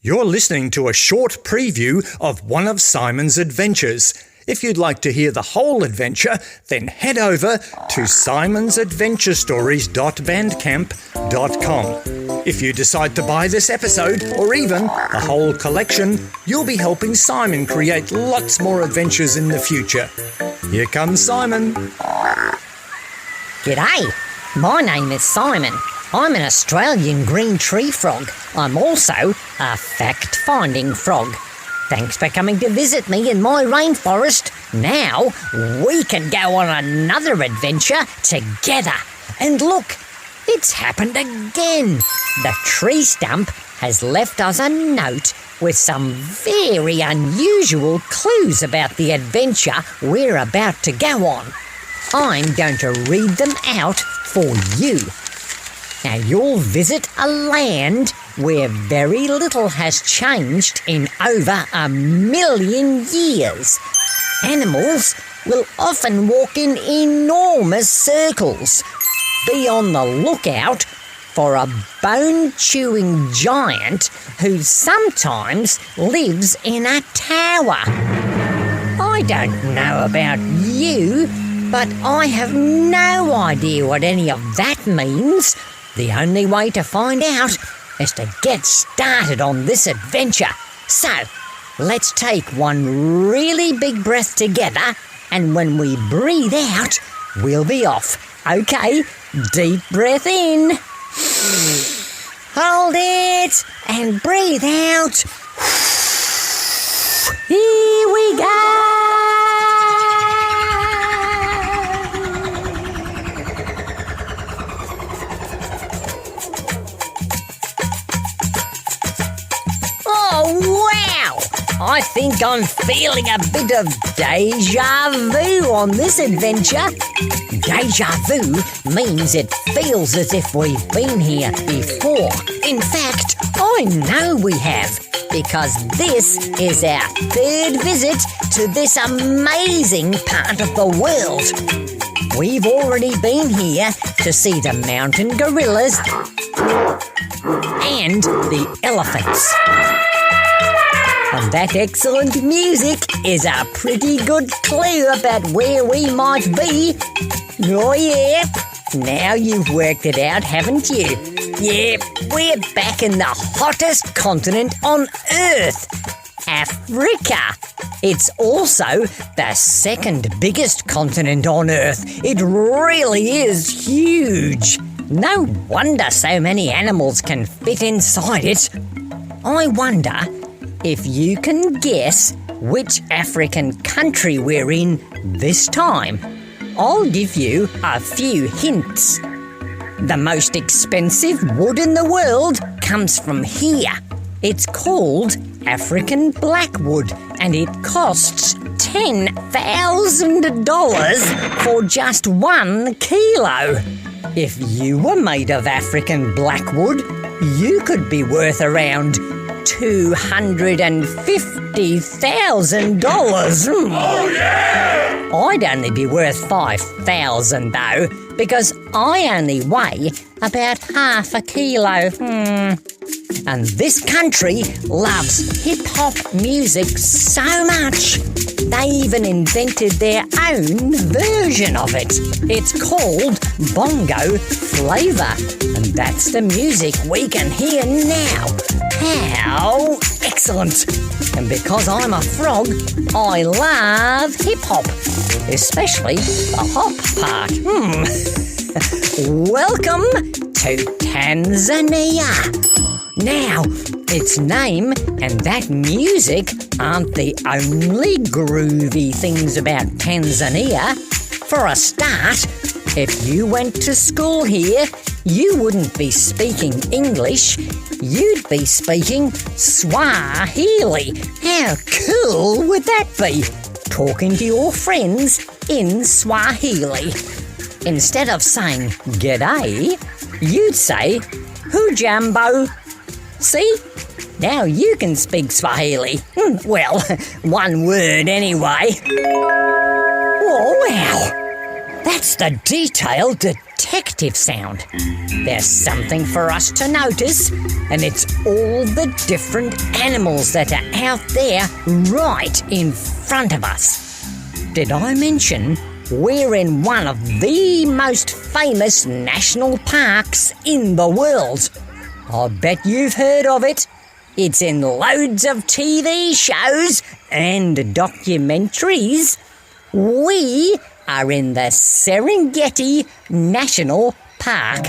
You're listening to a short preview of one of Simon's adventures. If you'd like to hear the whole adventure, then head over to simonsadventurestories.bandcamp.com. If you decide to buy this episode, or even the whole collection, you'll be helping Simon create lots more adventures in the future. Here comes Simon. G'day, my name is Simon. I'm an Australian green tree frog. I'm also a fact-finding frog. Thanks for coming to visit me in my rainforest. Now we can go on another adventure together. And look, it's happened again. The tree stump has left us a note with some very unusual clues about the adventure we're about to go on. I'm going to read them out for you. Now you'll visit a land where very little has changed in over 1 million years. Animals will often walk in enormous circles. Be on the lookout for a bone-chewing giant who sometimes lives in a tower. I don't know about you, but I have no idea what any of that means. The only way to find out is to get started on this adventure. So, let's take one really big breath together, and when we breathe out, we'll be off. Okay, deep breath in. Hold it, and breathe out. Here we go. I think I'm feeling a bit of deja vu on this adventure. Deja vu means it feels as if we've been here before. In fact, I know we have, because this is our third visit to this amazing part of the world. We've already been here to see the mountain gorillas and the elephants. And that excellent music is a pretty good clue about where we might be. Oh yeah, now you've worked it out, haven't you? Yeah, we're back in the hottest continent on Earth, Africa. It's also the second biggest continent on Earth. It really is huge. No wonder so many animals can fit inside it. I wonder if you can guess which African country we're in this time. I'll give you a few hints. The most expensive wood in the world comes from here. It's called African blackwood, and it costs $10,000 for just 1 kilo. If you were made of African blackwood, you could be worth around $250,000. Oh yeah! I'd only be worth 5,000 though, because I only weigh about half a kilo. And this country loves hip-hop music so much, they even invented their own version of it. It's called bongo flava, and that's the music we can hear now. How excellent! And because I'm a frog, I love hip-hop, especially the hop part. Welcome to Tanzania. Now, its name and that music aren't the only groovy things about Tanzania. For a start, if you went to school here, you wouldn't be speaking English, you'd be speaking Swahili. How cool would that be? Talking to your friends in Swahili. Instead of saying g'day, you'd say hujambo. See? Now you can speak Swahili. Well, one word anyway. Oh, wow. That's the detailed, detective sound. There's something for us to notice, and it's all the different animals that are out there right in front of us. Did I mention we're in one of the most famous national parks in the world? I bet you've heard of it. It's in loads of TV shows and documentaries. We are in the Serengeti National Park,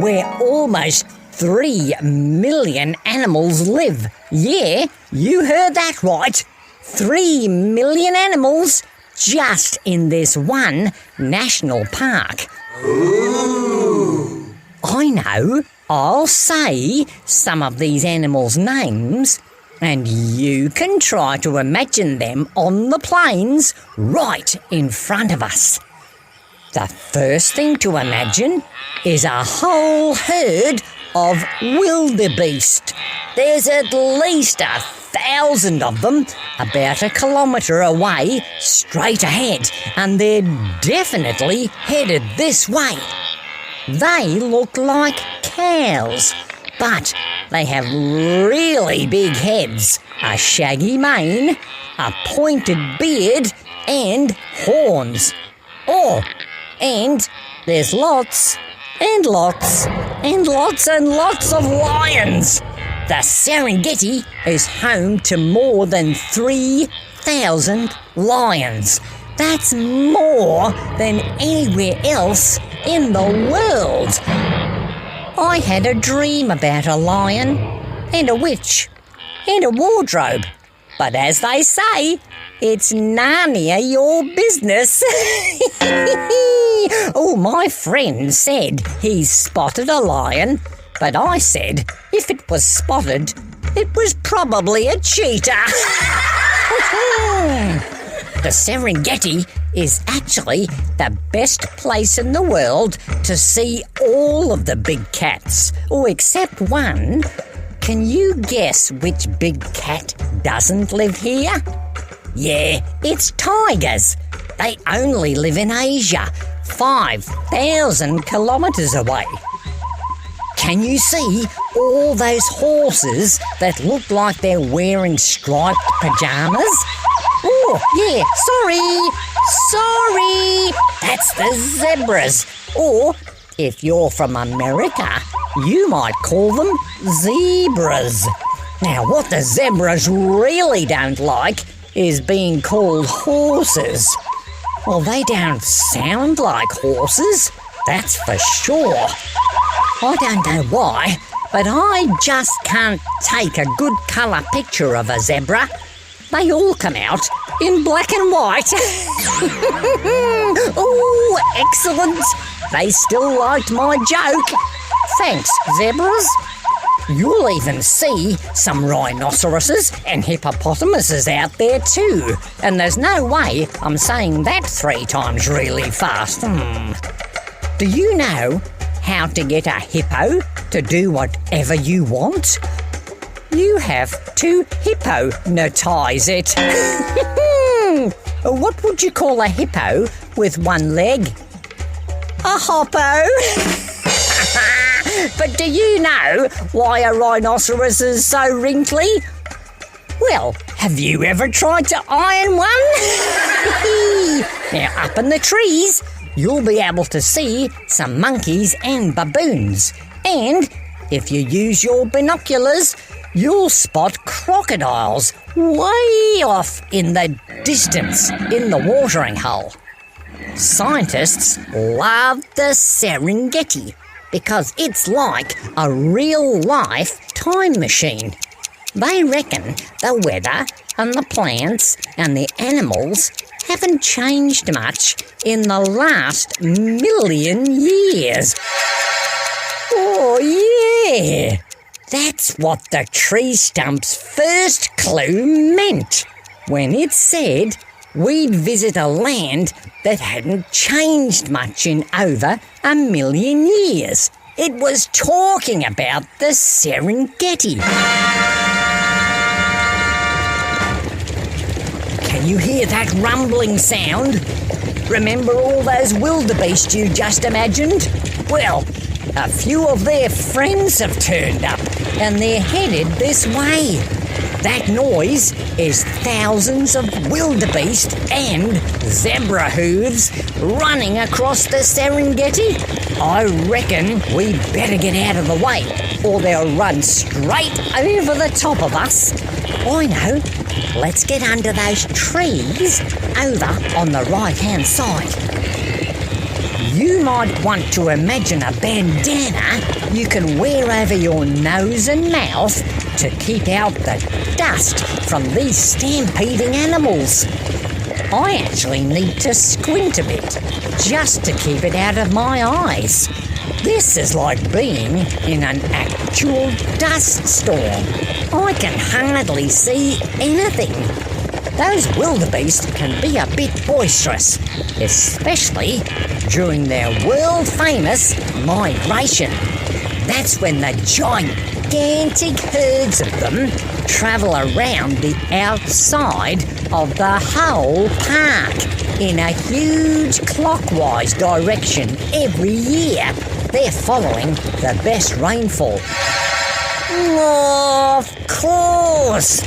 where almost 3 million animals live. Yeah, you heard that right. 3 million animals just in this one national park. Ooh. I know. I'll say some of these animals' names, and you can try to imagine them on the plains right in front of us. The first thing to imagine is a whole herd of wildebeest. There's at least 1,000 of them, about 1 kilometre away, straight ahead, and they're definitely headed this way. They look like cows, but they have really big heads, a shaggy mane, a pointed beard, and horns. Oh, and there's lots and lots and lots and lots of lions. The Serengeti is home to more than 3,000 lions. That's more than anywhere else in the world. I had a dream about a lion and a witch and a wardrobe. But as they say, it's Narnia your business. Oh, my friend said he's spotted a lion, but I said if it was spotted, it was probably a cheetah. The Serengeti is actually the best place in the world to see all of the big cats, except one. Can you guess which big cat doesn't live here? Yeah, it's tigers. They only live in Asia, 5,000 kilometres away. Can you see all those horses that look like they're wearing striped pyjamas? Oh, yeah, sorry, that's the zebras. Or, if you're from America, you might call them zebras. Now, what the zebras really don't like is being called horses. Well, they don't sound like horses, that's for sure. I don't know why, but I just can't take a good colour picture of a zebra. They all come out in black and white. Oh, excellent. They still liked my joke. Thanks, zebras. You'll even see some rhinoceroses and hippopotamuses out there too. And there's no way I'm saying that 3 times really fast. Do you know how to get a hippo to do whatever you want? You have to hypnotize it. What would you call a hippo with one leg? A hoppo. But do you know why a rhinoceros is so wrinkly? Well, have you ever tried to iron one? Now, up in the trees, you'll be able to see some monkeys and baboons. And if you use your binoculars, you'll spot crocodiles way off in the distance in the watering hole. Scientists love the Serengeti because it's like a real-life time machine. They reckon the weather and the plants and the animals haven't changed much in the last 1,000,000 years. Oh, yeah! That's what the tree stump's first clue meant when it said we'd visit a land that hadn't changed much in over 1,000,000 years. It was talking about the Serengeti. Can you hear that rumbling sound? Remember all those wildebeest you just imagined? Well, a few of their friends have turned up and they're headed this way. That noise is thousands of wildebeest and zebra hooves running across the Serengeti. I reckon we better get out of the way or they'll run straight over the top of us. I know. Let's get under those trees over on the right-hand side. You might want to imagine a bandana you can wear over your nose and mouth to keep out the dust from these stampeding animals. I actually need to squint a bit just to keep it out of my eyes. This is like being in an actual dust storm. I can hardly see anything. Those wildebeest can be a bit boisterous, especially during their world-famous migration. That's when the gigantic herds of them travel around the outside of the whole park in a huge clockwise direction every year. They're following the best rainfall. Of course!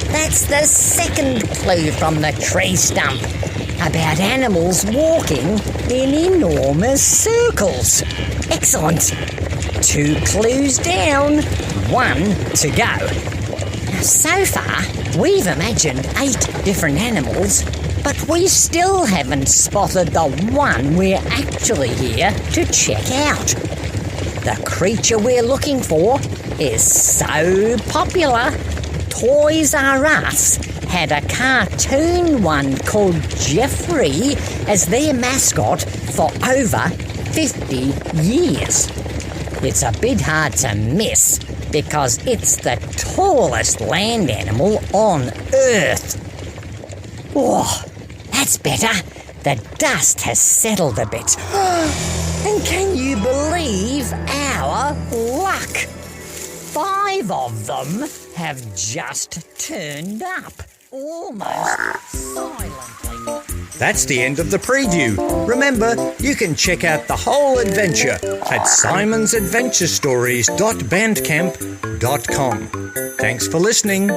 That's the second clue from the tree stump about animals walking in enormous circles. Excellent. 2 clues down, 1 to go. So far, we've imagined 8 different animals, but we still haven't spotted the one we're actually here to check out. The creature we're looking for is so popular, Toys R Us had a cartoon one called Jeffrey as their mascot for over 50 years. It's a bit hard to miss because it's the tallest land animal on Earth. Oh, that's better. The dust has settled a bit. And can you believe our luck? 5 of them have just turned up, almost silently. That's the end of the preview. Remember, you can check out the whole adventure at simonsadventurestories.bandcamp.com. Thanks for listening.